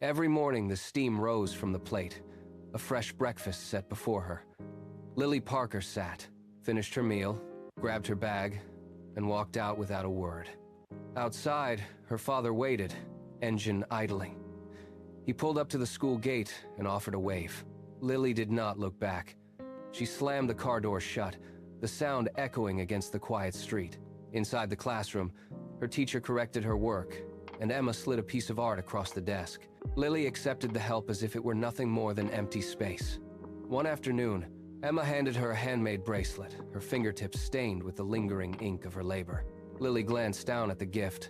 Every morning, the steam rose from the plate, a fresh breakfast set before her. Lily Parker sat, finished her meal, grabbed her bag, and walked out without a word. Outside, her father waited, engine idling. He pulled up to the school gate and offered a wave. Lily did not look back. She slammed the car door shut, the sound echoing against the quiet street. Inside the classroom, her teacher corrected her work, and Emma slid a piece of art across the desk. Lily accepted the help as if it were nothing more than empty space. One afternoon, Emma handed her a handmade bracelet, her fingertips stained with the lingering ink of her labor. Lily glanced down at the gift,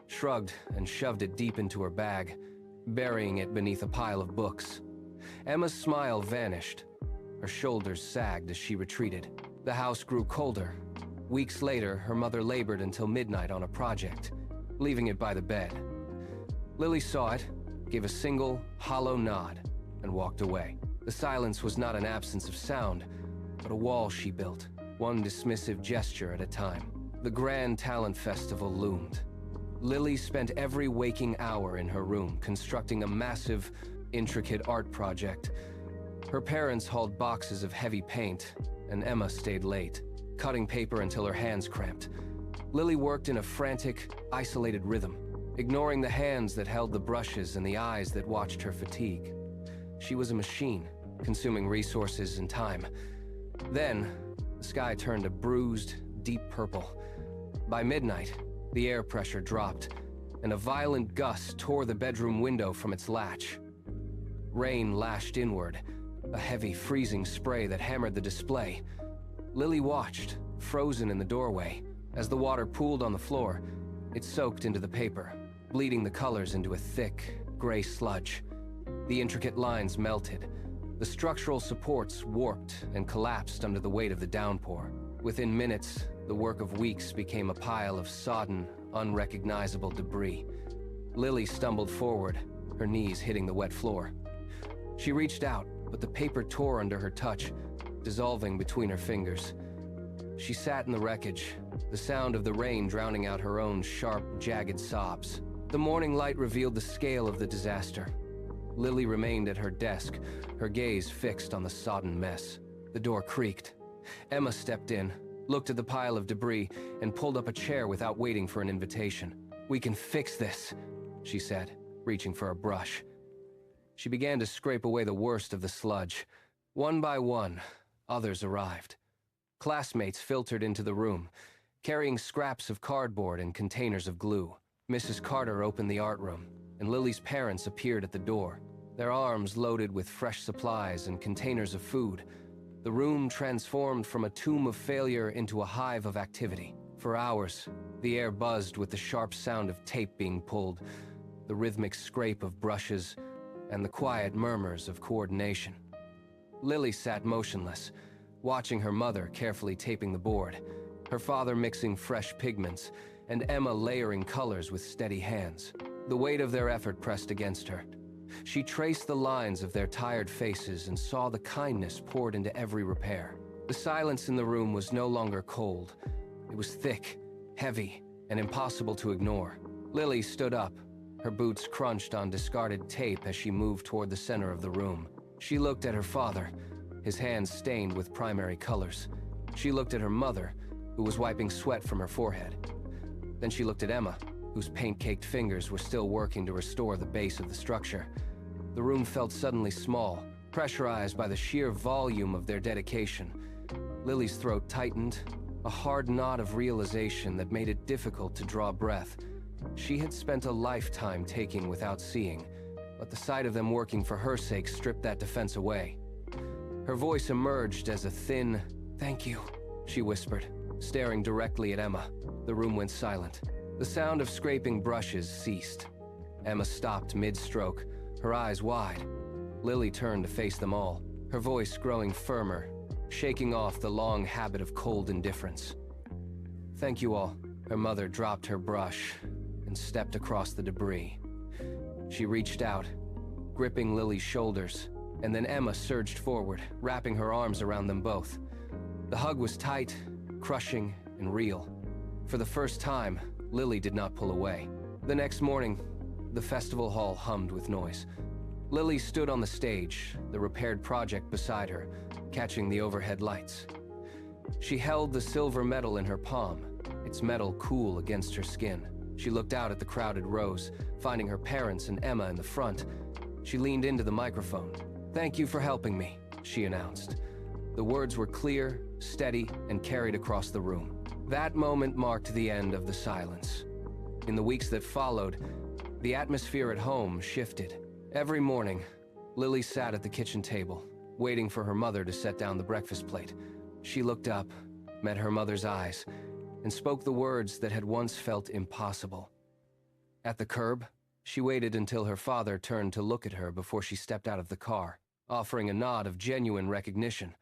shrugged, and shoved it deep into her bag, burying it beneath a pile of books. Emma's smile vanished. Her shoulders sagged as she retreated. The house grew colder. Weeks later, her mother labored until midnight on a project, leaving it by the bed. Lily saw it, gave a single, hollow nod, and walked away. The silence was not an absence of sound, but a wall she built, one dismissive gesture at a time. The Grand Talent Festival loomed. Lily spent every waking hour in her room constructing a massive, intricate art project. Her parents hauled boxes of heavy paint, and Emma stayed late, cutting paper until her hands cramped. Lily worked in a frantic, isolated rhythm, ignoring the hands that held the brushes and the eyes that watched her fatigue. She was a machine, consuming resources and time. Then, the sky turned a bruised, deep purple. By midnight, the air pressure dropped, and a violent gust tore the bedroom window from its latch. Rain lashed inward, a heavy, freezing spray that hammered the display. Lily watched, frozen in the doorway. As the water pooled on the floor, it soaked into the paper, bleeding the colors into a thick, gray sludge. The intricate lines melted. The structural supports warped and collapsed under the weight of the downpour. Within minutes, the work of weeks became a pile of sodden, unrecognizable debris. Lily stumbled forward, her knees hitting the wet floor. She reached out, but the paper tore under her touch, dissolving between her fingers. She sat in the wreckage, the sound of the rain drowning out her own sharp, jagged sobs. The morning light revealed the scale of the disaster. Lily remained at her desk, her gaze fixed on the sodden mess. The door creaked. Emma stepped in, looked at the pile of debris, and pulled up a chair without waiting for an invitation. "We can fix this," she said, reaching for a brush. She began to scrape away the worst of the sludge. One by one, others arrived. Classmates filtered into the room, carrying scraps of cardboard and containers of glue. Mrs. Carter opened the art room, and Lily's parents appeared at the door, their arms loaded with fresh supplies and containers of food. The room transformed from a tomb of failure into a hive of activity. For hours, the air buzzed with the sharp sound of tape being pulled, the rhythmic scrape of brushes, and the quiet murmurs of coordination. Lily sat motionless, watching her mother carefully taping the board, her father mixing fresh pigments, and Emma layering colors with steady hands. The weight of their effort pressed against her. She traced the lines of their tired faces and saw the kindness poured into every repair. The silence in the room was no longer cold. It was thick, heavy, and impossible to ignore. Lily stood up, her boots crunched on discarded tape as she moved toward the center of the room. She looked at her father, his hands stained with primary colors. She looked at her mother, who was wiping sweat from her forehead. Then she looked at Emma, whose paint-caked fingers were still working to restore the base of the structure. The room felt suddenly small, pressurized by the sheer volume of their dedication. Lily's throat tightened, a hard knot of realization that made it difficult to draw breath. She had spent a lifetime taking without seeing, but the sight of them working for her sake stripped that defense away. Her voice emerged as a thin, "Thank you," she whispered, staring directly at Emma. The room went silent. The sound of scraping brushes ceased. Emma stopped mid-stroke, her eyes wide. Lily turned to face them all, her voice growing firmer, shaking off the long habit of cold indifference. "Thank you all." Her mother dropped her brush and stepped across the debris. She reached out, gripping Lily's shoulders, and then Emma surged forward, wrapping her arms around them both. The hug was tight, crushing, and real. For the first time, Lily did not pull away. The next morning, The festival hall hummed with noise. Lily stood on the stage, the repaired project beside her, catching the overhead lights. She held the silver medal in her palm, its metal cool against her skin. She looked out at the crowded rows, finding her parents and Emma in the front. She leaned into the microphone. "Thank you for helping me," she announced. The words were clear, steady, and carried across the room. That moment marked the end of the silence. In the weeks that followed, the atmosphere at home shifted. Every morning, Lily sat at the kitchen table, waiting for her mother to set down the breakfast plate. She looked up, met her mother's eyes, and spoke the words that had once felt impossible. At the curb, she waited until her father turned to look at her before she stepped out of the car, offering a nod of genuine recognition.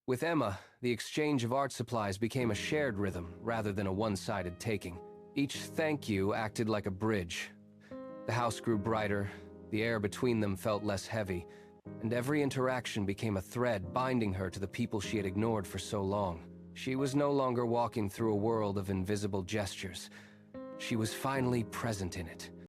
With Emma, the exchange of art supplies became a shared rhythm rather than a one-sided taking. Each thank you acted like a bridge. The house grew brighter, the air between them felt less heavy, and every interaction became a thread binding her to the people she had ignored for so long. She was no longer walking through a world of invisible gestures. She was finally present in it.